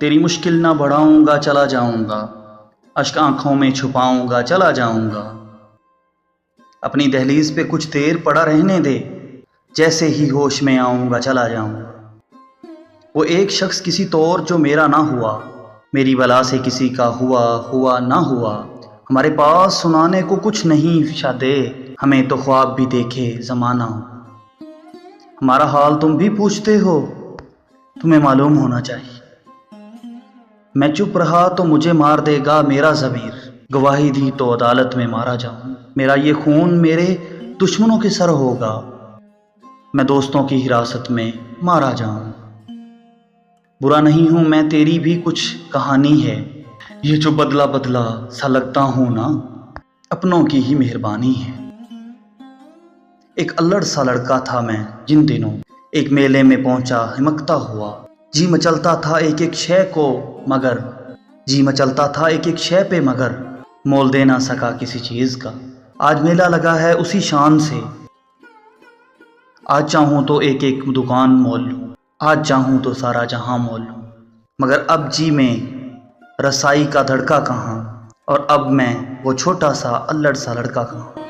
तेरी मुश्किल ना बढ़ाऊंगा, चला जाऊंगा, अश्क आंखों में छुपाऊंगा, चला जाऊंगा। अपनी दहलीज पे कुछ देर पड़ा रहने दे, जैसे ही होश में आऊंगा, चला जाऊंगा। वो एक शख्स किसी तौर जो मेरा ना हुआ, मेरी बला से किसी का हुआ हुआ ना हुआ। हमारे पास सुनाने को कुछ नहीं शादे, हमें तो ख्वाब भी देखे ज़माना। हमारा हाल तुम भी पूछते हो, तुम्हें मालूम होना चाहिए। मैं चुप रहा तो मुझे मार देगा मेरा ज़मीर, गवाही दी तो अदालत में मारा जाऊं। मेरा ये खून मेरे दुश्मनों के सर होगा, मैं दोस्तों की हिरासत में मारा जाऊं। बुरा नहीं हूं मैं, तेरी भी कुछ कहानी है, ये जो बदला बदला सा लगता हूं ना, अपनों की ही मेहरबानी है। एक अल्लड़ सा लड़का था मैं जिन दिनों, एक मेले में पहुंचा हिमकता हुआ। जी मचलता था एक एक शय को मगर, जी मचलता था एक एक शय पे मगर, मोल दे ना सका किसी चीज़ का। आज मेला लगा है उसी शान से, आज चाहूँ तो एक एक दुकान मोल लूँ, आज चाहूँ तो सारा जहां मोल लूँ। मगर अब जी में रसाई का धड़का कहाँ, और अब मैं वो छोटा सा अल्लड़ सा लड़का कहाँ।